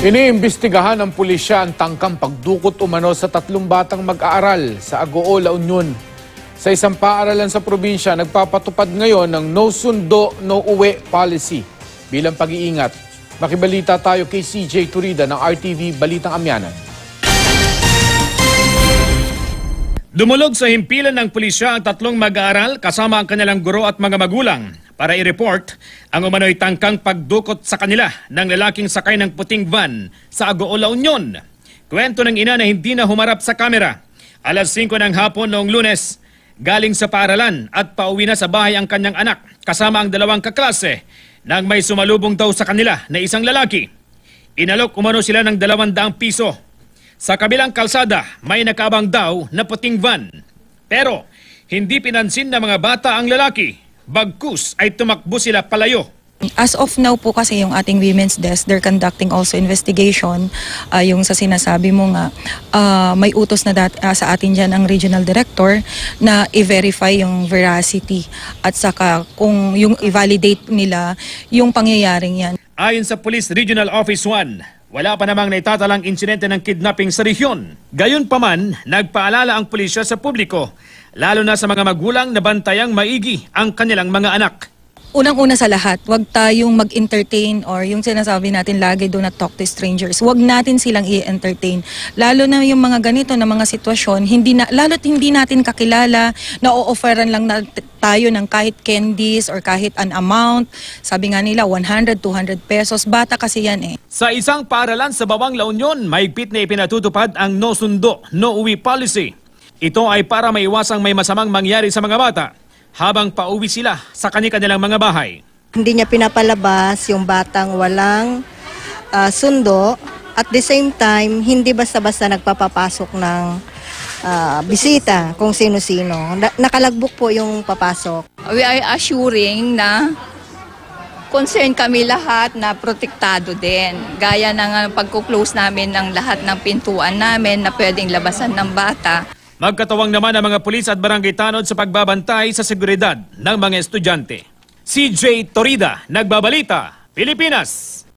Iniimbestigahan ng pulisya ang tangkang pagdukot umano sa 3 batang mag-aaral sa Agoo, La Union. Sa isang paaralan sa probinsya, nagpapatupad ngayon ng no sundo, no uwi policy bilang pag-iingat. Makibalita tayo kay CJ Turida ng RTV Balitang Amyanan. Dumulog sa himpilan ng pulisya ang 3 mag-aaral kasama ang kanilang guro at mga magulang para i-report ang umano'y tangkang pagdukot sa kanila ng lalaking sakay ng puting van sa Agoo, La Union. Kwento ng ina na hindi na humarap sa kamera. Alas 5 ng hapon noong Lunes, galing sa paaralan at pauwi na sa bahay ang kanyang anak kasama ang 2 kaklase nang may sumalubong daw sa kanila na isang lalaki. Inalok umano sila ng 200 piso. Sa kabilang kalsada, may nakabang daw na puting van. Pero hindi pinansin ng mga bata ang lalaki. Bagkus ay tumakbo sila palayo. As of now po kasi yung ating women's desk, they're conducting also investigation. Yung sa sinasabi mo nga, may utos na sa atin dyan ang regional director na i-verify yung veracity at saka kung yung i-validate nila yung pangyayaring yan. Ayon sa Police Regional Office 1, wala pa namang naitatalang insidente ng kidnapping sa rehiyon. Gayunpaman, nagpaalala ang pulisya sa publiko, lalo na sa mga magulang na bantayang maigi ang kanilang mga anak. Unang-una sa lahat, huwag tayong mag-entertain or yung sinasabi natin lagi do not talk to strangers. Huwag natin silang i-entertain. Lalo na yung mga ganito na mga sitwasyon, lalo't hindi natin kakilala, na-o-offeran lang na tayo ng kahit candies or kahit an amount. Sabi nga nila, 100, 200 pesos. Bata kasi yan eh. Sa isang paaralan sa Bawang La Union, mahigpit na ipinatutupad ang no sundo, no uwi policy. Ito ay para maiwasang may masamang mangyari sa mga bata habang pauwi sila sa kanilang mga bahay. Hindi niya pinapalabas yung batang walang sundo. At the same time, hindi basta-basta nagpapapasok ng bisita kung sino-sino. Nakalagbok po yung papasok. We are assuring na concern kami lahat na protektado din. Gaya ng pagkuklose namin ng lahat ng pintuan namin na pwedeng labasan ng bata. Magkatawang naman ang mga pulis at barangay tanod sa pagbabantay sa seguridad ng mga estudyante. CJ Torida, Nagbabalita, Pilipinas.